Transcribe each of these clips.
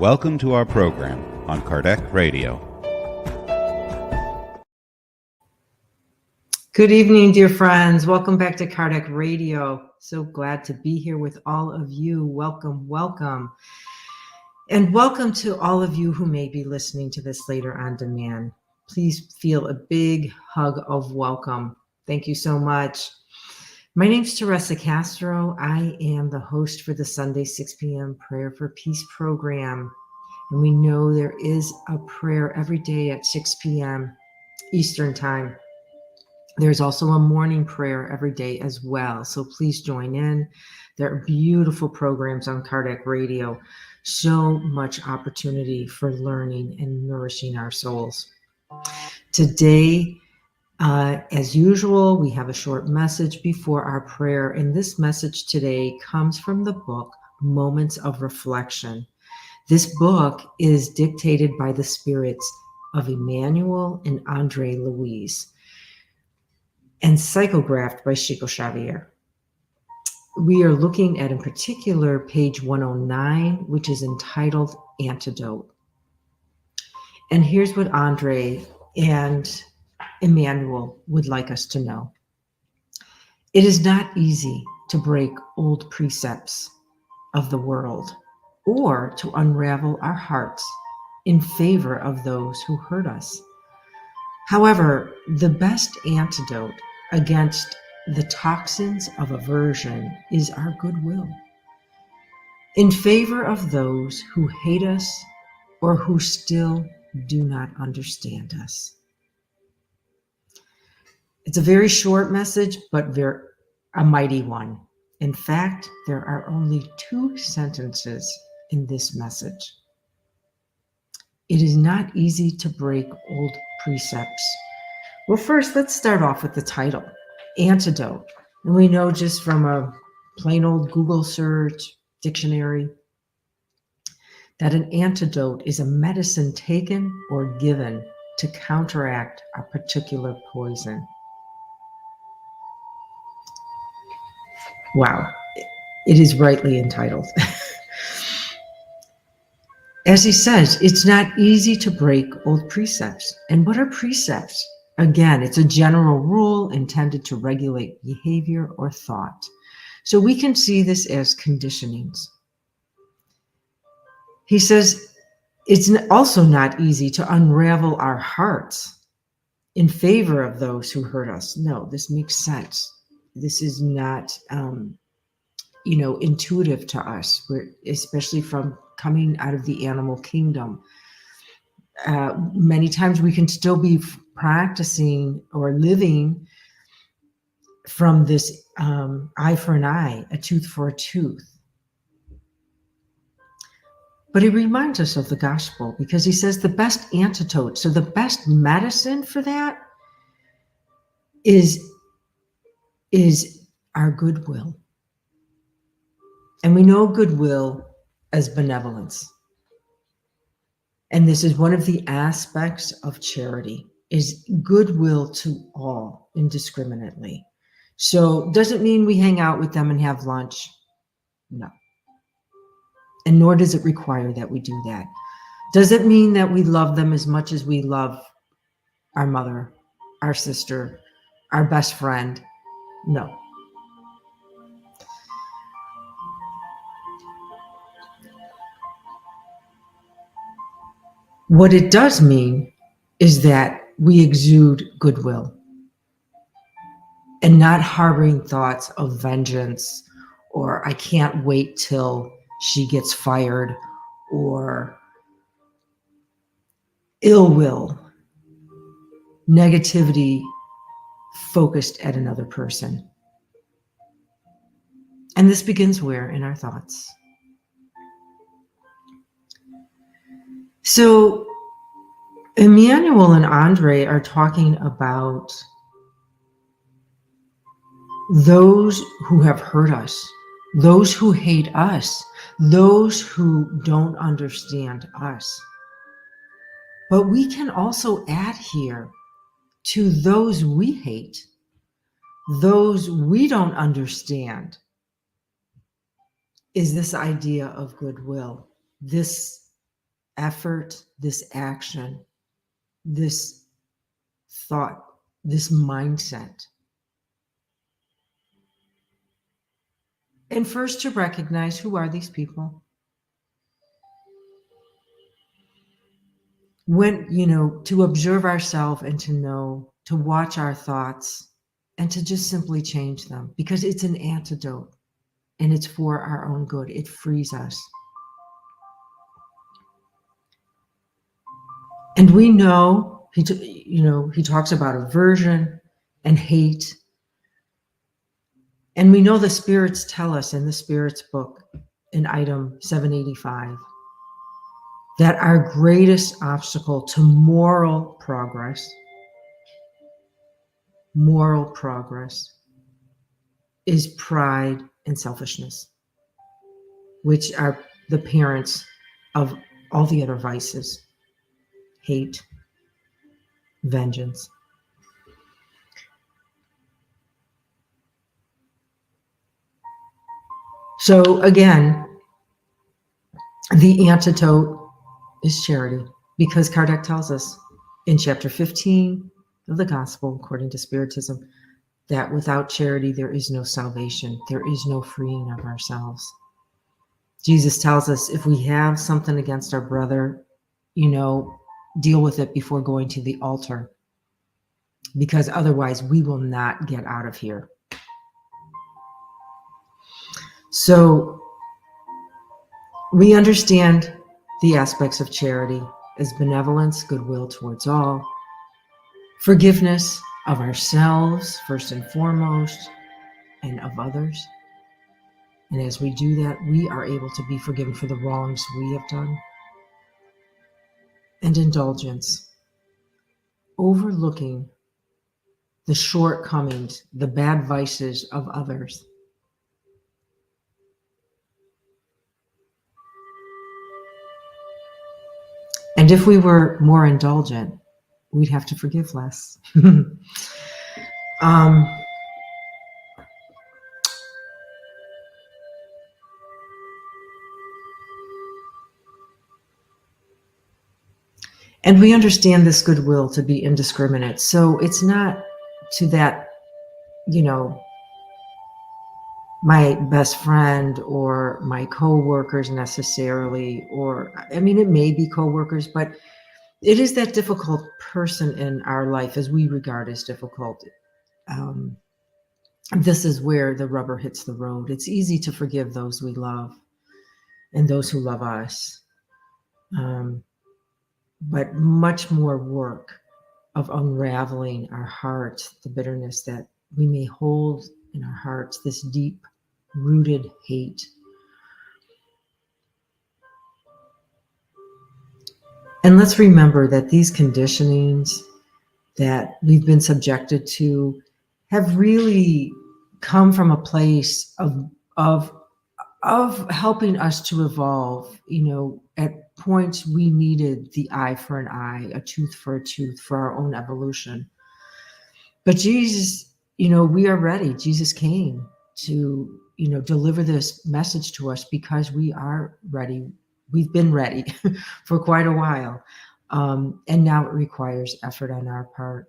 Welcome to our program on Kardec Radio. Good evening, dear friends. Welcome back to Kardec Radio. So glad to be here with all of you. Welcome, welcome. And welcome to all of you who may be listening to this later on demand. Please feel a big hug of welcome. Thank you so much. My name's Teresa Castro. I am the host for the Sunday 6 p.m. Prayer for Peace program. And we know there is a prayer every day at 6 p.m. Eastern Time. There's also a morning prayer every day as well. So please join in. There are beautiful programs on Kardec Radio. So much opportunity for learning and nourishing our souls. Today, as usual, we have a short message before our prayer, and this message today comes from the book, Moments of Reflection. This book is dictated by the spirits of Emmanuel and Andre Luiz and psychographed by Chico Xavier. We are looking at, in particular, page 109, which is entitled Antidote. And here's what Andre and Emmanuel would like us to know. It is not easy to break old precepts of the world or to unravel our hearts in favor of those who hurt us. However, the best antidote against the toxins of aversion is our goodwill in favor of those who hate us or who still do not understand us. It's a very short message, but a mighty one. In fact, there are only 2 sentences in this message. It is not easy to break old precepts. Well, first, let's start off with the title, Antidote. And we know just from a plain old Google search, dictionary, that an antidote is a medicine taken or given to counteract a particular poison. Wow, it is rightly entitled. As he says, it's not easy to break old precepts. And what are precepts? Again, it's a general rule intended to regulate behavior or thought. So we can see this as conditionings. He says, it's also not easy to unravel our hearts in favor of those who hurt us. No, this makes sense. This is not, intuitive to us, especially from coming out of the animal kingdom. Many times we can still be practicing or living from this eye for an eye, a tooth for a tooth. But he reminds us of the gospel because he says the best antidote, so the best medicine for that is our goodwill. And we know goodwill as benevolence. And this is one of the aspects of charity, is goodwill to all indiscriminately. So doesn't mean we hang out with them and have lunch. No. And nor does it require that we do that. Does it mean that we love them as much as we love our mother, our sister, our best friend? No. What it does mean is that we exude goodwill and not harboring thoughts of vengeance or I can't wait till she gets fired or ill will, negativity focused at another person. And this begins where? In our thoughts. So Emmanuel and Andre are talking about those who have hurt us, those who hate us, those who don't understand us. But we can also add here to those we hate, those we don't understand, is this idea of goodwill, this effort, this action, this thought, this mindset. And first to recognize, who are these people? When, to observe ourselves and to know, to watch our thoughts and to just simply change them, because it's an antidote and it's for our own good. It frees us. And we know, he talks about aversion and hate. And we know the spirits tell us in the Spirits book in item 785 that our greatest obstacle to moral progress is pride and selfishness, which are the parents of all the other vices: hate, vengeance. So again, the antidote is charity, because Kardec tells us in chapter 15 of the Gospel, according to Spiritism, that without charity there is no salvation, there is no freeing of ourselves. Jesus tells us if we have something against our brother, deal with it before going to the altar, because otherwise we will not get out of here. So we understand the aspects of charity as benevolence, goodwill towards all, forgiveness of ourselves first and foremost, and of others. And as we do that, we are able to be forgiven for the wrongs we have done. And indulgence, overlooking the shortcomings, the bad vices of others. And if we were more indulgent, we'd have to forgive less. And we understand this goodwill to be indiscriminate. So it's not to that, my best friend or my co-workers necessarily, it may be co-workers, but it is that difficult person in our life as we regard as difficult. This is where the rubber hits the road. It's easy to forgive those we love and those who love us. But much more work of unraveling our hearts, the bitterness that we may hold in our hearts, this deep-rooted hate. And let's remember that these conditionings that we've been subjected to have really come from a place of helping us to evolve. At points we needed the eye for an eye, a tooth for a tooth for our own evolution. But Jesus, we are ready. Jesus came to, deliver this message to us because we are ready. We've been ready for quite a while. And now it requires effort on our part.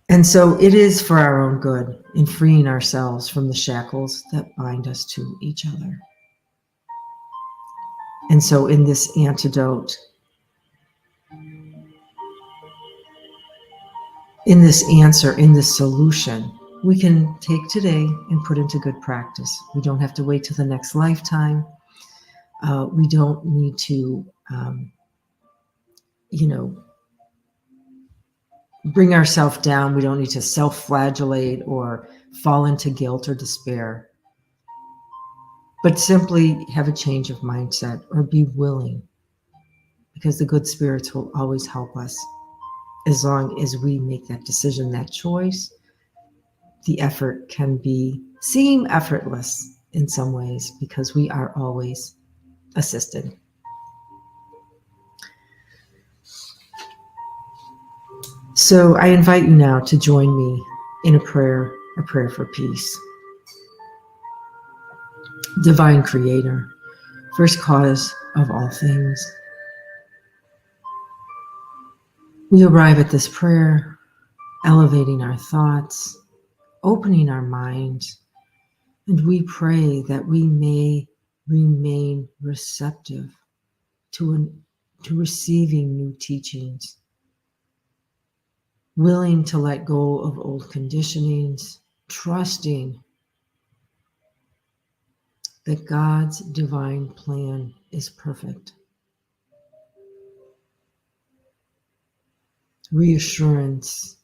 And so it is for our own good in freeing ourselves from the shackles that bind us to each other. And so in this antidote, in this answer, in this solution, we can take today and put into good practice. We don't have to wait till the next lifetime. We don't need to, bring ourselves down. We don't need to self-flagellate or fall into guilt or despair, but simply have a change of mindset or be willing, because the good spirits will always help us as long as we make that decision, that choice. The effort can seem effortless in some ways because we are always assisted. So I invite you now to join me in a prayer for peace. Divine Creator, first cause of all things. We arrive at this prayer, elevating our thoughts, opening our minds, and we pray that we may remain receptive to receiving new teachings, willing to let go of old conditionings, trusting that God's divine plan is perfect. Reassurance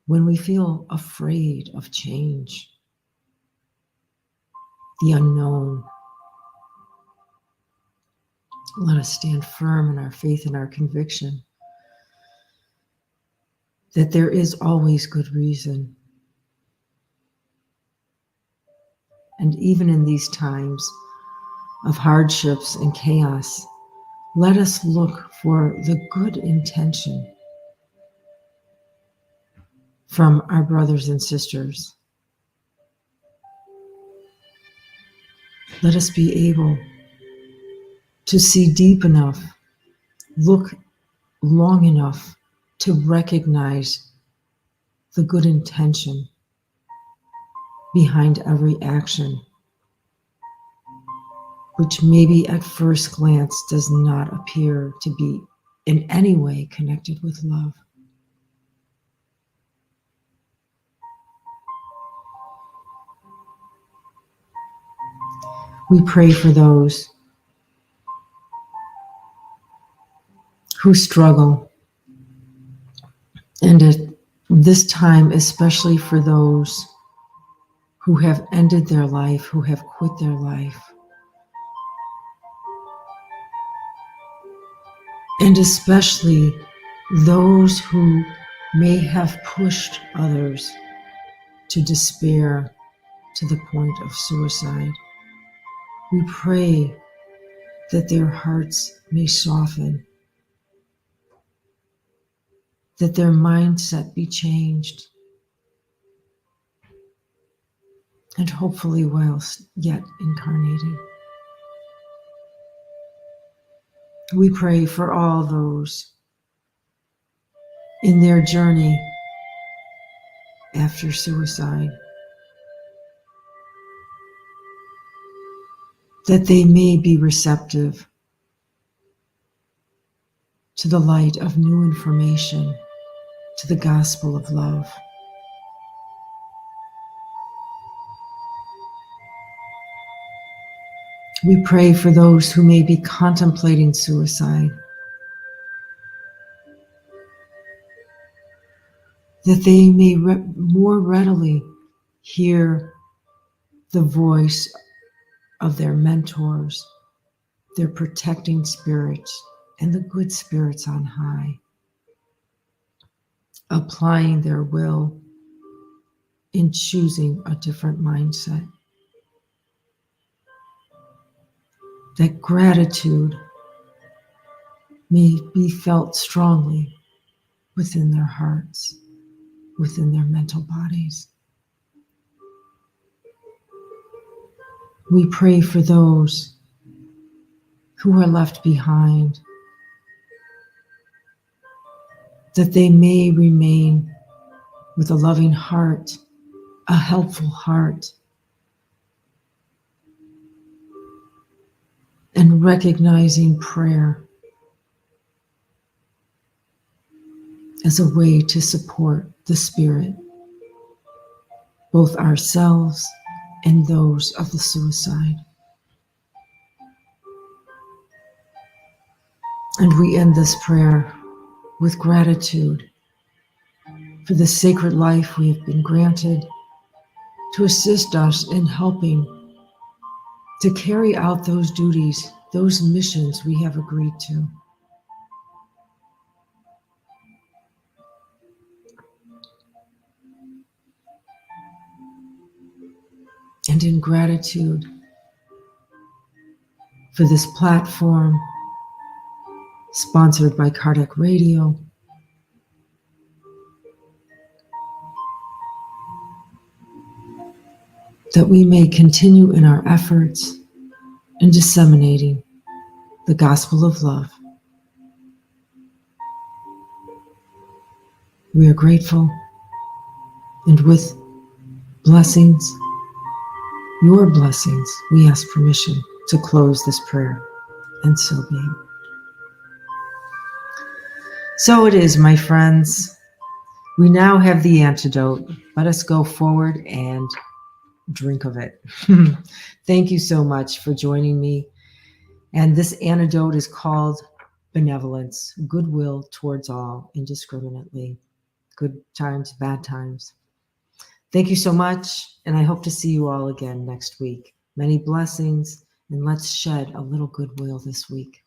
when we feel afraid of change, the unknown. Let us stand firm in our faith and our conviction that there is always good reason. And even in these times of hardships and chaos, let us look for the good intention from our brothers and sisters. Let us be able to see deep enough, look long enough to recognize the good intention behind every action, which maybe at first glance does not appear to be in any way connected with love. We pray for those who struggle, and at this time, especially for those who have ended their life, who have quit their life, and especially those who may have pushed others to despair to the point of suicide. We pray that their hearts may soften, that their mindset be changed, and hopefully whilst yet incarnated. We pray for all those in their journey after suicide, that they may be receptive to the light of new information, to the gospel of love. We pray for those who may be contemplating suicide, that they may more readily hear the voice of their mentors, their protecting spirits, and the good spirits on high, applying their will in choosing a different mindset. That gratitude may be felt strongly within their hearts, within their mental bodies. We pray for those who are left behind, that they may remain with a loving heart, a helpful heart, and recognizing prayer as a way to support the spirit, both ourselves and those of the suicide. And we end this prayer with gratitude for the sacred life we have been granted to assist us in helping to carry out those duties, those missions we have agreed to. And in gratitude for this platform sponsored by Kardec Radio, that we may continue in our efforts in disseminating the gospel of love. We are grateful, and with blessings, your blessings, we ask permission to close this prayer, and so be it. So it is, my friends. We now have the antidote. Let us go forward and drink of it. Thank you so much for joining me. And this antidote is called benevolence, goodwill towards all indiscriminately. Good times, bad times. Thank you so much, and I hope to see you all again next week. Many blessings, and let's shed a little goodwill this week.